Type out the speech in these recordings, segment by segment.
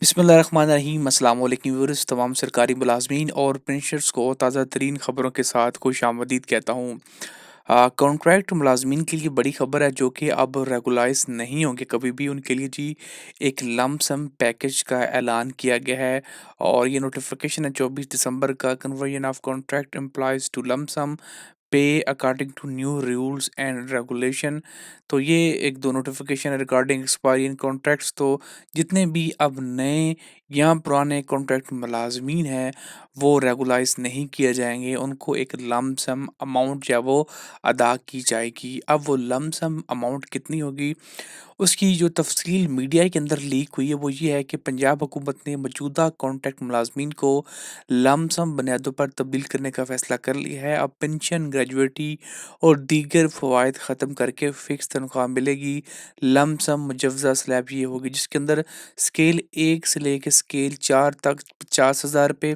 बिस्मिल्लाहिर्रहमानिर्रहीम अस्सलाम वालेकुम व्यूअर्स तमाम सरकारी मुलाजमीन और पेंशनर्स को ताज़ा तरीन ख़बरों के साथ खुशामदीद कहता हूँ। कॉन्ट्रैक्ट मुलाजमीन के लिए बड़ी खबर है जो कि अब रेगुलाइज नहीं होंगे कभी भी उनके लिए जी। एक लमसम पैकेज का ऐलान किया गया है और ये नोटिफिकेशन है 24 दिसंबर का। Conversion of contract employees to lump sum pay according to new rules and regulation. तो ये एक दो notification regarding expiry in contracts. तो जितने भी अब नए या पुराने कॉन्ट्रैक्ट मुलाजमीन हैं वो रेगुलाइज नहीं किए जाएंगे, उनको एक लमसम अमाउंट जो है वो अदा की जाएगी। अब वो लमसम अमाउंट कितनी होगी उसकी जो तफसील मीडिया के अंदर लीक हुई है वो ये है कि पंजाब हुकूमत ने मौजूदा कॉन्ट्रैक्ट मुलाजमीन को लमसम बुनियादों पर तब्दील करने का फैसला कर लिया है। अब पेंशन, ग्रेजुएटी और दीगर फ़वाइद ख़त्म करके फ़िक्स तनख्वाह मिलेगी। लमसम मुजवज़ा स्लैब ये होगी जिसके अंदर स्केल 1 से लेके स्केल 4 तक 50,000 रुपये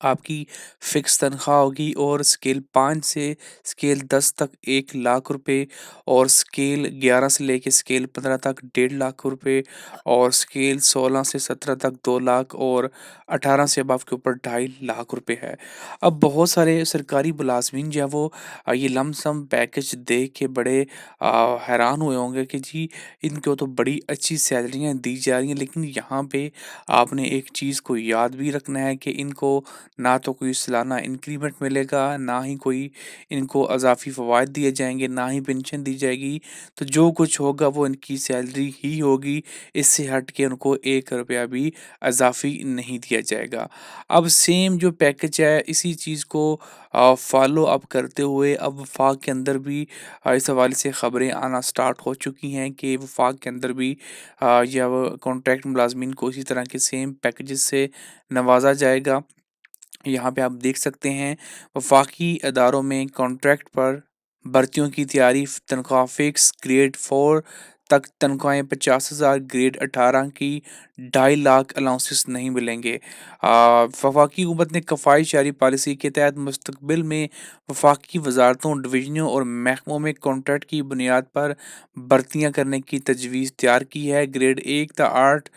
आपकी फ़िक्स तनख्वाह होगी और स्केल 5 से स्केल 10 तक 1 लाख रुपए और स्केल 11 से लेके स्केल 15 तक 1.5 लाख रुपए और स्केल 16 से 17 तक 2 लाख और 18 से अब आपके ऊपर 2.5 लाख रुपए है। अब बहुत सारे सरकारी मुलाजमीन जो है वो ये लमसम पैकेज देख के बड़े हैरान हुए होंगे कि जी इनको तो बड़ी अच्छी सैलरियाँ दी जा रही हैं, लेकिन यहाँ पे आपने एक चीज़ को याद भी रखना है कि इनको ना तो कोई सालाना इंक्रीमेंट मिलेगा, ना ही कोई इनको अज़ाफ़ी फ़वाइद दिए जाएँगे, ना ही पेंशन दी जाएगी। तो जो कुछ होगा वो इनकी सैलरी ही होगी, इससे हट के उनको 1 रुपया भी अज़ाफ़ी नहीं दिया जाएगा। अब सेम जो पैकेज है इसी चीज़ को फ़ॉलो अप करते हुए अब वफ़ाक के अंदर भी इस हवाले से ख़बरें आना स्टार्ट हो चुकी हैं कि वफ़ाक के अंदर भी या वो कॉन्ट्रैक्ट मुलाज़मीन को इसी तरह के सेम पैकेजेस से नवाज़ा जाएगा। यहाँ पे आप देख सकते हैं वफाकी अदारों में कॉन्ट्रैक्ट पर भर्तियों की तैयारी तनख्वाह फिक्स ग्रेड 4 तक तनख्वाहें 50,000, ग्रेड 18 की 2.5 लाख अलाउंसेस नहीं मिलेंगे। वफाकी हुकूमत ने कफ़ाई शहरी पॉलिसी के तहत मुस्तकबिल में वफाकी वजारतों, डिवीजनों और महकमों में कॉन्ट्रैक्ट की बुनियाद पर भर्तियाँ करने की तजवीज़ तैयार की है। ग्रेड 1 ta 8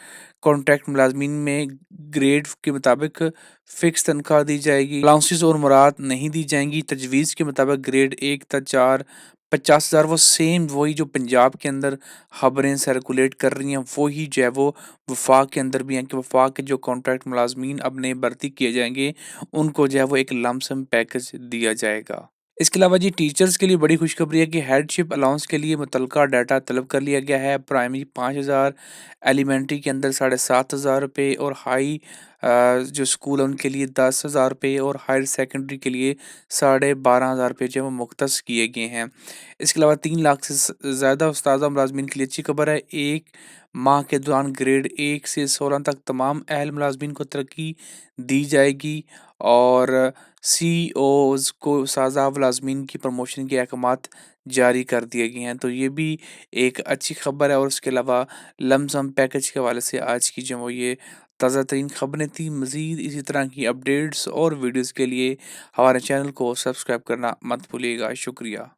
कॉन्ट्रैक्ट मुलाजमीन में ग्रेड के मुताबिक फिक्स तनख्वाह दी जाएगी, अलाउंसेस और मुराद नहीं दी जाएंगी। तजवीज़ के मुताबिक ग्रेड 1 ta 4 50,000 वो सेम वही जो पंजाब के अंदर खबरें सर्कुलेट कर रही हैं वही जो है वो वफाक के अंदर भी हैं कि वफाक के जो कॉन्ट्रैक्ट मुलाजमीन अब नए भर्ती किए जाएंगे उनको जो है वो एक लमसम पैकेज दिया जाएगा। इसके अलावा जी टीचर्स के लिए बड़ी खुशखबरी है कि हेडशिप अलाउंस के लिए मुतलका डाटा तलब कर लिया गया है। प्राइमरी 5,000, एलिमेंट्री के अंदर 7,500 रुपये और हाई जो स्कूल है उनके लिए 10,000 रुपये और हायर सेकेंडरी के लिए 12,500 रुपये जो है वो मुख्तस किए गए हैं। इसके अलावा 3 लाख से ज़्यादा उस्ताद मुलाजमीन के लिए अच्छी खबर है। 1 माह के दौरान ग्रेड 1 से 16 तक तमाम अहल मुलाजमीन को तरक्की दी जाएगी और सीईओज़ को साज़ा मुलाज़मीन की प्रमोशन के अहकामात जारी कर दिए गए हैं। तो ये भी एक अच्छी खबर है और उसके अलावा लमसम पैकेज के हवाले से आज की जो वो ये ताज़ा तरीन खबरें थी। मज़ीद इसी तरह की अपडेट्स और वीडियोज़ के लिए हमारे चैनल को सब्सक्राइब करना मत भूलिएगा। शुक्रिया।